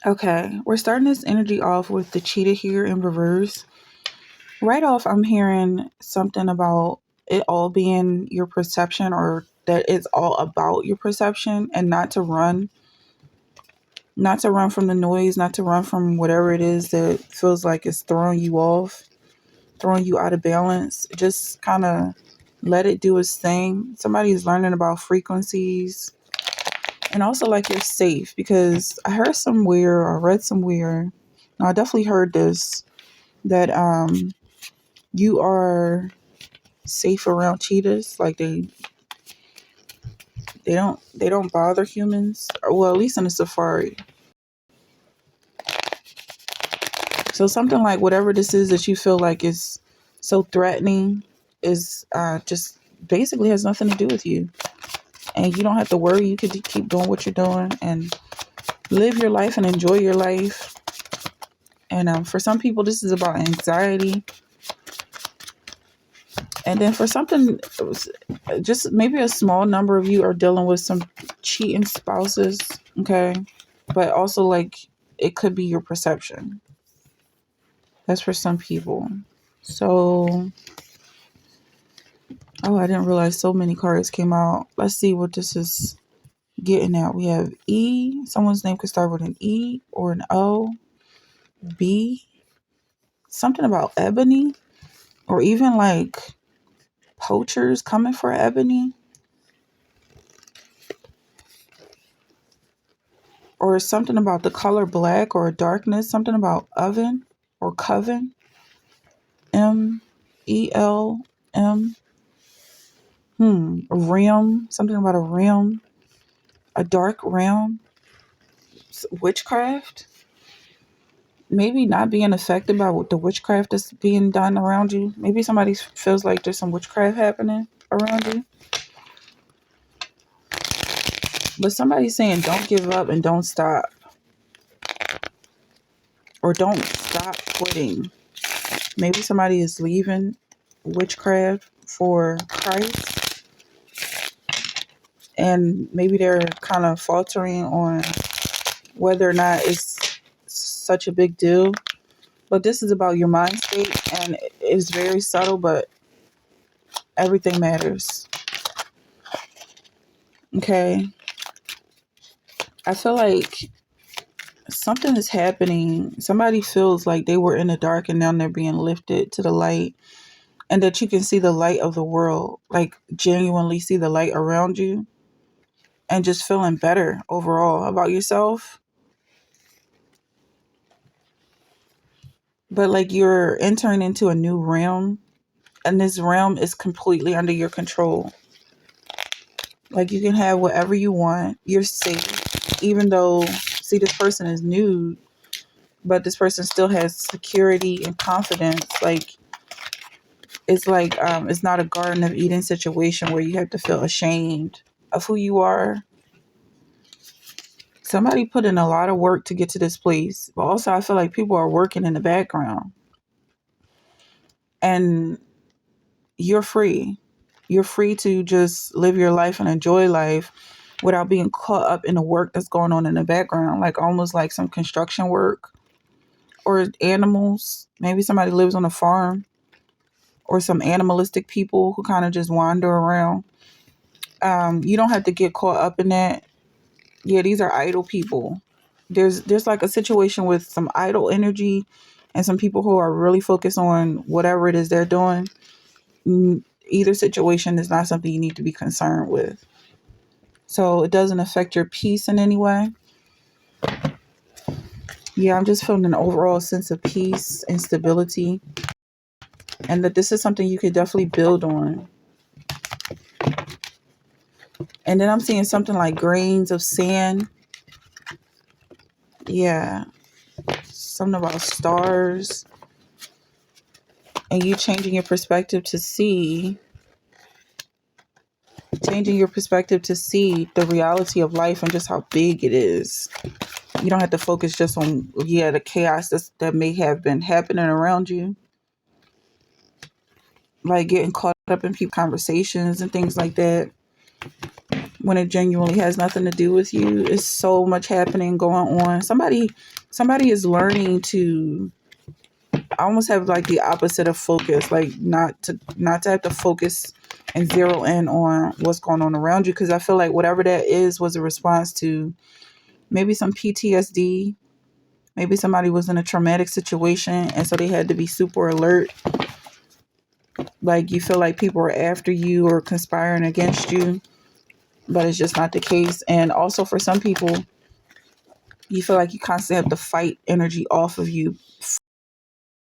Okay, we're starting this energy off with the cheetah here in reverse. Right off, I'm hearing something about it all being your perception, or that it's all about your perception, and not to run from the noise, not to run from whatever it is that feels like it's throwing you off, throwing you out of balance. Just kind of let it do its thing. Somebody's learning about frequencies, and also like you're safe, because I heard somewhere or read somewhere. No, I definitely heard this, that you are safe around cheetahs. Like they don't bother humans. Well, at least in a safari. So something like whatever this is that you feel like is so threatening is just basically has nothing to do with you, and you don't have to worry. You could keep doing what you're doing and live your life and enjoy your life. And for some people, this is about anxiety. And then for something, just maybe a small number of you are dealing with some cheating spouses, okay? But also, like, it could be your perception. That's for some people. So, oh, I didn't realize so many cards came out. Let's see what this is getting at. We have E. Someone's name could start with an E or an O. B. Something about ebony, or even like poachers coming for ebony, or something about the color black or darkness, something about oven or coven. M-E-L-M. Rim, something about a rim, a dark rim. Witchcraft, maybe not being affected by the witchcraft that's being done around you. Maybe somebody feels like there's some witchcraft happening around you, but somebody's saying don't give up and don't stop, or don't stop quitting. Maybe somebody is leaving witchcraft for Christ, and maybe they're kind of faltering on whether or not it's such a big deal. But this is about your mind state, and it's very subtle, but everything matters. Okay. I feel like something is happening. Somebody feels like they were in the dark and now they're being lifted to the light, and that you can see the light of the world, like genuinely see the light around you, and just feeling better overall about yourself. But like you're entering into a new realm, and this realm is completely under your control. Like you can have whatever you want. You're safe, even though, see, this person is new, but this person still has security and confidence. Like it's not a Garden of Eden situation where you have to feel ashamed of who you are. Somebody put in a lot of work to get to this place, but also I feel like people are working in the background, and you're free. You're free to just live your life and enjoy life without being caught up in the work that's going on in the background, like almost like some construction work, or animals. Maybe somebody lives on a farm, or some animalistic people who kind of just wander around. You don't have to get caught up in that. Yeah, these are idle people. There's like a situation with some idle energy and some people who are really focused on whatever it is they're doing. Either situation is not something you need to be concerned with. So it doesn't affect your peace in any way. Yeah, I'm just feeling an overall sense of peace and stability, and that this is something you could definitely build on. And then I'm seeing something like grains of sand. Yeah, something about stars, and you changing your perspective to see the reality of life and just how big it is. You don't have to focus just on, yeah, the chaos that may have been happening around you, like getting caught up in people conversations and things like that. when it genuinely has nothing to do with you. It's so much happening going on. Somebody is learning to almost have like the opposite of focus, like not to have to focus and zero in on what's going on around you, because I feel like whatever that is was a response to maybe some PTSD. Maybe somebody was in a traumatic situation and so they had to be super alert. Like you feel like people are after you or conspiring against you, but it's just not the case. And also for some people, you feel like you constantly have to fight energy off of you,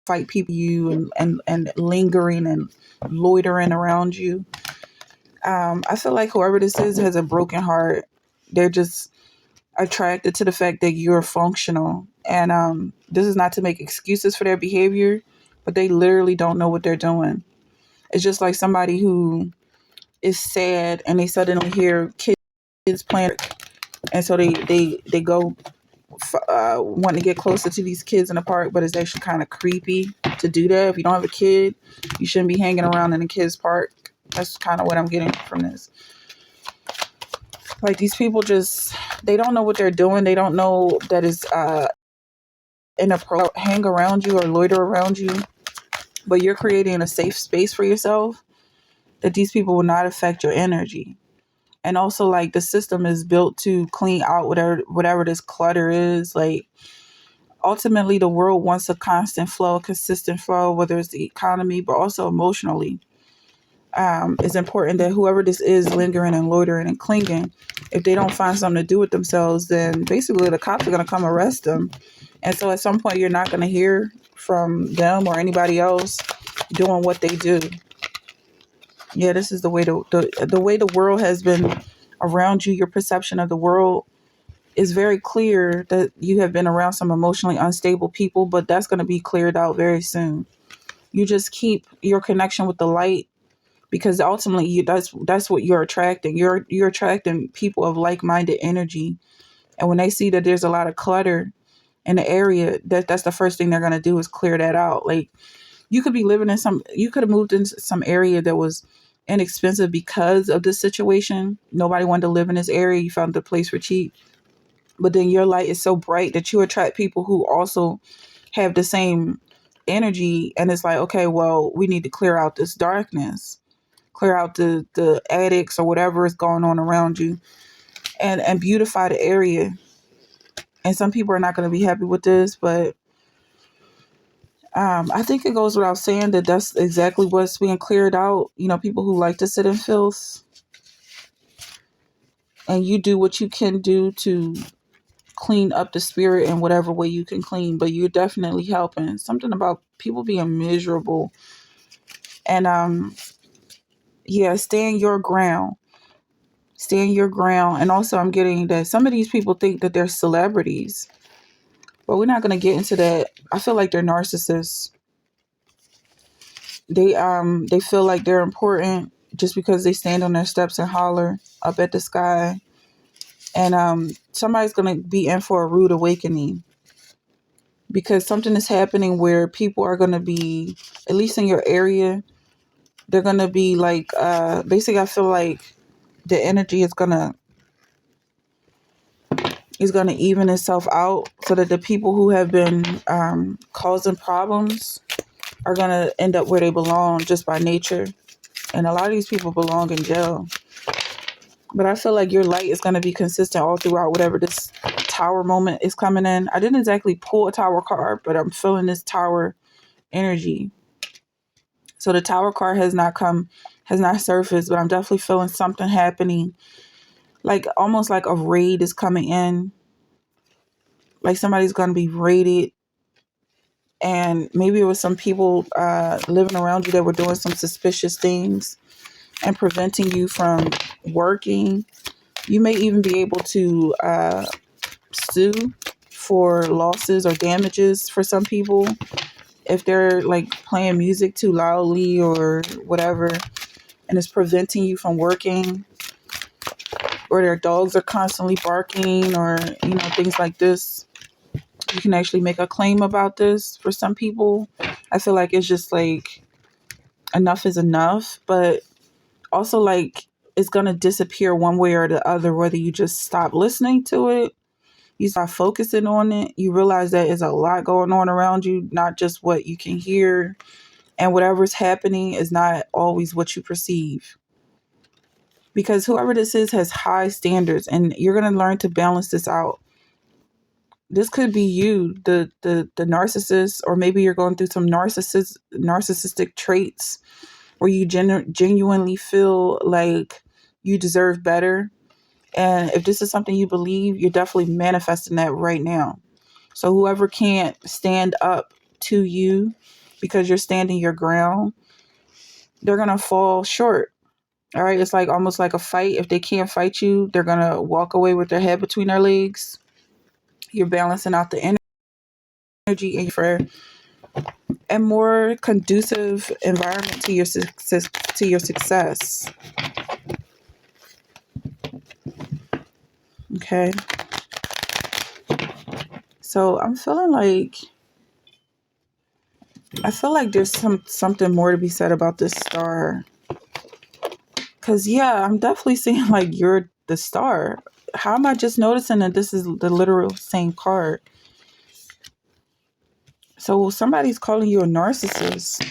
fight people you and lingering and loitering around you. I feel like whoever this is has a broken heart. They're just attracted to the fact that you're functional. And this is not to make excuses for their behavior, but they literally don't know what they're doing. It's just like somebody who is sad and they suddenly hear kids playing, and so they go wanting to get closer to these kids in the park, but it's actually kind of creepy to do that. If you don't have a kid, you shouldn't be hanging around in a kid's park. That's kind of what I'm getting from this. Like these people just, they don't know what they're doing. They don't know that it's inappropriate hang around you or loiter around you, but you're creating a safe space for yourself that these people will not affect your energy. And also like the system is built to clean out whatever this clutter is. Like ultimately the world wants a constant flow, a consistent flow, whether it's the economy, but also emotionally. It's important that whoever this is lingering and loitering and clinging, if they don't find something to do with themselves, then basically the cops are going to come arrest them. And so at some point you're not going to hear from them or anybody else doing what they do. Yeah, this is the way the way the world has been around you. Your perception of the world is very clear that you have been around some emotionally unstable people, but that's going to be cleared out very soon. You just keep your connection with the light, because ultimately that's what you're attracting. You're attracting people of like-minded energy, and when they see that there's a lot of clutter in the area, that's the first thing they're going to do is clear that out. Like you could have moved into some area that was inexpensive because of this situation. Nobody wanted to live in this area. You found the place for cheap, but then your light is so bright that you attract people who also have the same energy, and it's like, okay, well, we need to clear out this darkness, clear out the addicts or whatever is going on around you, and beautify the area. And some people are not going to be happy with this, but I think it goes without saying that that's exactly what's being cleared out. You know, people who like to sit in filth, and you do what you can do to clean up the spirit in whatever way you can clean, but you're definitely helping. Something about people being miserable. And yeah, stand your ground. Stand your ground. And also I'm getting that some of these people think that they're celebrities. But we're not gonna get into that. I feel like they're narcissists. They feel like they're important just because they stand on their steps and holler up at the sky. And somebody's gonna be in for a rude awakening, because something is happening where people are going to be, at least in your area, they're going to be like, basically I feel like the energy is going to even itself out, so that the people who have been causing problems are going to end up where they belong just by nature. And a lot of these people belong in jail. But I feel like your light is going to be consistent all throughout whatever this tower moment is coming in. I didn't exactly pull a tower card, but I'm feeling this tower energy. So the tower card has not surfaced, but I'm definitely feeling something happening. Like almost like a raid is coming in. Like somebody's going to be raided. And maybe it was some people living around you that were doing some suspicious things and preventing you from working. You may even be able to sue for losses or damages for some people if they're like playing music too loudly or whatever, and it's preventing you from working, or their dogs are constantly barking, or things like this. You can actually make a claim about this. For some people, I feel like it's just like enough is enough, but also like it's going to disappear one way or the other, whether you just stop listening to it, you start focusing on it, you realize that there's a lot going on around you, not just what you can hear, and whatever's happening is not always what you perceive. Because whoever this is has high standards, and you're going to learn to balance this out. This could be you, the narcissist, or maybe you're going through some narcissistic traits where you genuinely feel like you deserve better. And if this is something you believe, you're definitely manifesting that right now. So whoever can't stand up to you because you're standing your ground, they're going to fall short. All right. It's like almost like a fight. If they can't fight you, they're going to walk away with their head between their legs. You're balancing out the energy and for a more conducive environment to your success. Okay. So I feel like there's something more to be said about this star. Cause yeah, I'm definitely seeing like you're the star. How am I just noticing that this is the literal same card? So somebody's calling you a narcissist.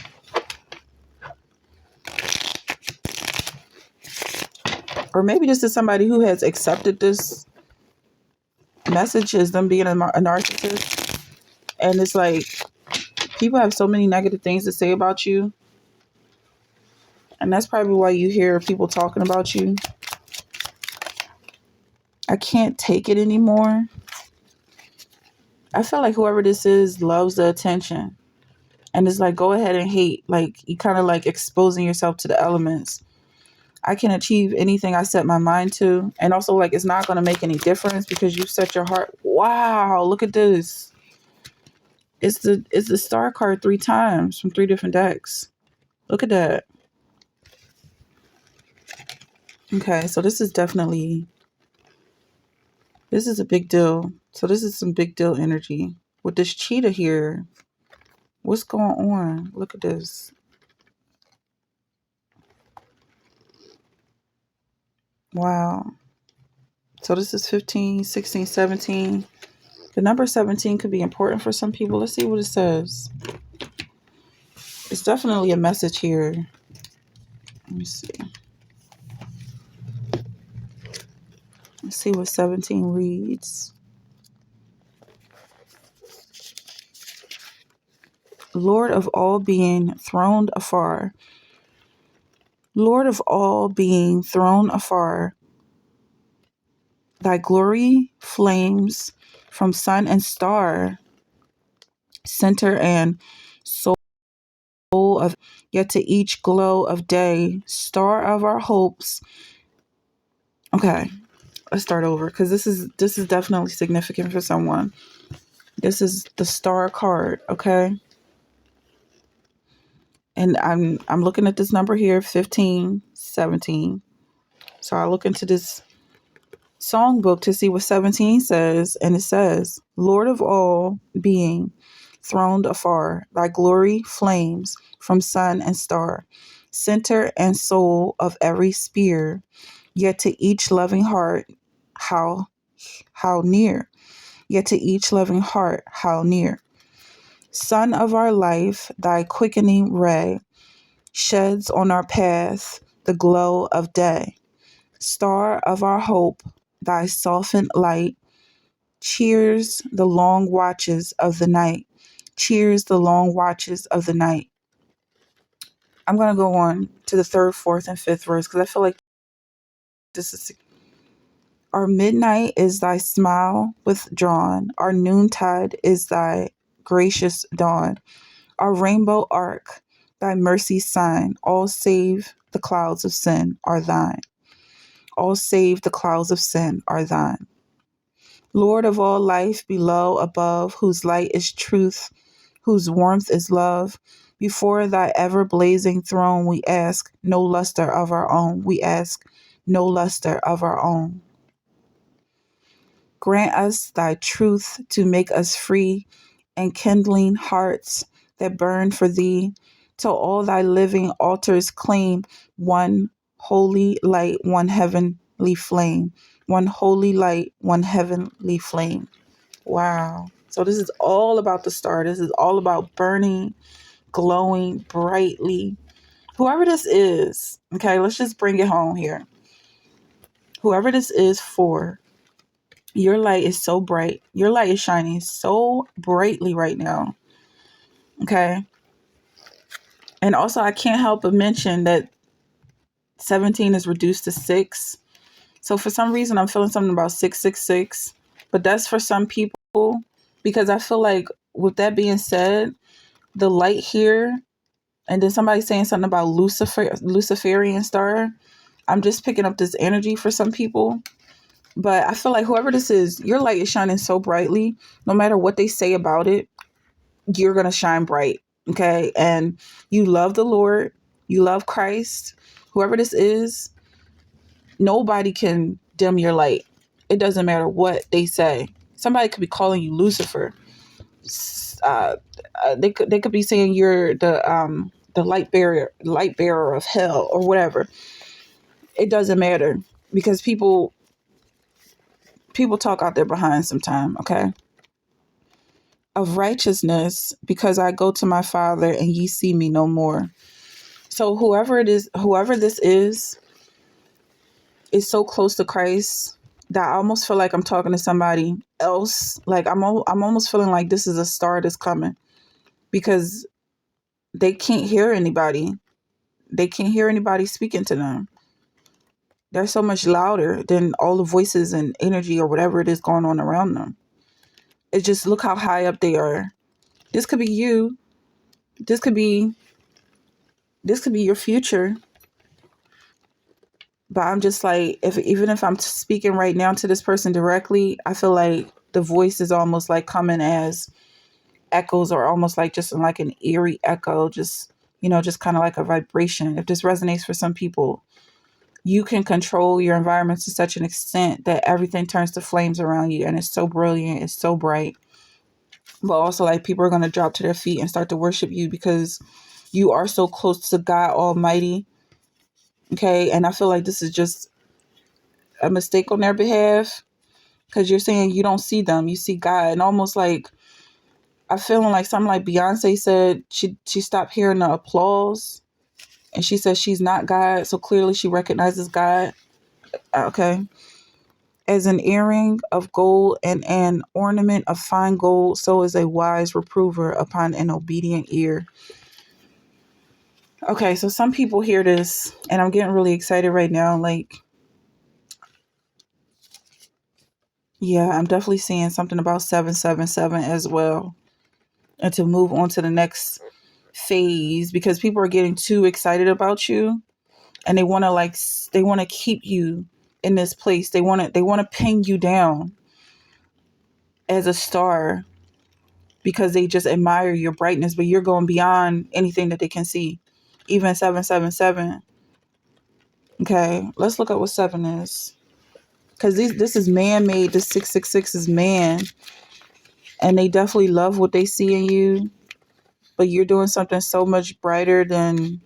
Or maybe this is somebody who has accepted this message as them being a narcissist. And it's like, people have so many negative things to say about you. And that's probably why you hear people talking about you. I can't take it anymore. I feel like whoever this is loves the attention. And it's like, go ahead and hate. Like, you kind of like exposing yourself to the elements. I can achieve anything I set my mind to. And also, like, it's not going to make any difference because you set your heart. Wow, look at this. It's the star card 3 times from 3 different decks. Look at that. Okay, so this is a big deal. So this is some big deal energy. With this cheetah here, what's going on? Look at this. Wow. So this is 15, 16, 17. The number 17 could be important for some people. Let's see what it says. It's definitely a message here. Let me see. Let's see what 17 reads. Lord of all being throned afar. Lord of all being thrown afar. Thy glory flames from sun and star, center and soul of, yet to each glow of day, star of our hopes. Okay, let's start over because this is definitely significant for someone. This is the star card, okay? And I'm looking at this number here, 15, 17. So I look into this songbook to see what 17 says, and it says, Lord of all being, throned afar, thy glory flames from sun and star, center and soul of every spear, yet to each loving heart, how near, yet to each loving heart, how near. Sun of our life, thy quickening ray, sheds on our path the glow of day. Star of our hope, thy softened light, cheers the long watches of the night. Cheers the long watches of the night. I'm going to go on to the 3rd, 4th, and 5th verse because I feel like this is. Our midnight is thy smile withdrawn. Our noontide is thy gracious dawn. Our rainbow arc, thy mercy sign. All save the clouds of sin are thine. All save the clouds of sin are thine. Lord of all life, below, above, whose light is truth, whose warmth is love, before thy ever blazing throne we ask no luster of our own. We ask no luster of our own. Grant us thy truth to make us free, and kindling hearts that burn for thee, till all thy living altars claim one holy light, one heavenly flame. One holy light, one heavenly flame. Wow. So this is all about the star. This is all about burning, glowing brightly. Whoever this is, okay, let's just bring it home here. Whoever this is for, your light is so bright. Your light is shining so brightly right now. Okay. And also, I can't help but mention that 17 is reduced to 6. So for some reason, I'm feeling something about 666. But that's for some people, because I feel like, with that being said, the light here, and then somebody saying something about Luciferian star. I'm just picking up this energy for some people. But I feel like whoever this is, your light is shining so brightly. No matter what they say about it, you're going to shine bright. Okay. And you love the Lord. You love Christ. Whoever this is, nobody can dim your light. It doesn't matter what they say. Somebody could be calling you Lucifer. They could be saying you're the light bearer of hell or whatever. It doesn't matter, because people talk out their behind sometime. Okay. Of righteousness, because I go to my Father and ye see me no more. So whoever this is so close to Christ that I almost feel like I'm talking to somebody else. Like I'm almost feeling like this is a star that's coming, because they can't hear anybody. They can't hear anybody speaking to them. They're so much louder than all the voices and energy or whatever it is going on around them. It's just, look how high up they are. This could be you. This could be your future. But I'm just like, even if I'm speaking right now to this person directly, I feel like the voice is almost like coming as echoes, or almost like just like an eerie echo, just, just kind of like a vibration. If this resonates for some people, you can control your environment to such an extent that everything turns to flames around you. And it's so brilliant. It's so bright. But also, like, people are going to drop to their feet and start to worship you, because you are so close to God Almighty. Okay. And I feel like this is just a mistake on their behalf, because you're saying you don't see them. You see God. And almost like, I feeling like something like Beyonce said, she stopped hearing the applause, and she says she's not God. So clearly she recognizes God. Okay. As an earring of gold and an ornament of fine gold, so is a wise reprover upon an obedient ear. Okay, so some people hear this, and I'm getting really excited right now. Like, yeah, I'm definitely seeing something about 777 as well. And to move on to the next phase, because people are getting too excited about you, and they want to keep you in this place. They want to pin you down as a star, because they just admire your brightness, but you're going beyond anything that they can see. Even 777. Okay, let's look at what 7 is. Because this is man-made. This 666 is man. And they definitely love what they see in you. But you're doing something so much brighter than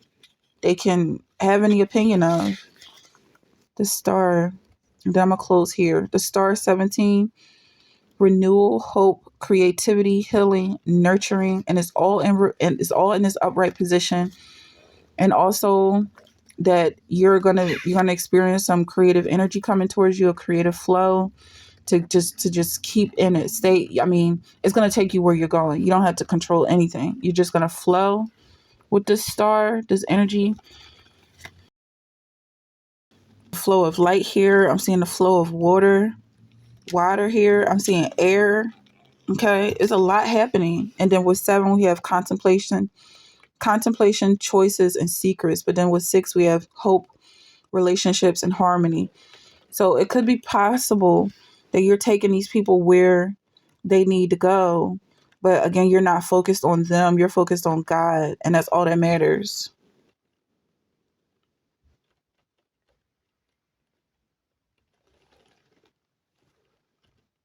they can have any opinion of. The star. And then I'm going to close here. The star 17. Renewal, hope, creativity, healing, nurturing. And it's all in this upright position. And also that you're gonna experience some creative energy coming towards you, a creative flow, to just keep in it. I mean, it's gonna take you where you're going. You don't have to control anything. You're just gonna flow with this star, this energy. Flow of light here. I'm seeing the flow of water here. I'm seeing air. Okay, it's a lot happening. And then with 7, we have contemplation, choices, and secrets. But then with 6, we have hope, relationships, and harmony. So it could be possible that you're taking these people where they need to go. But again, you're not focused on them. You're focused on God. And that's all that matters.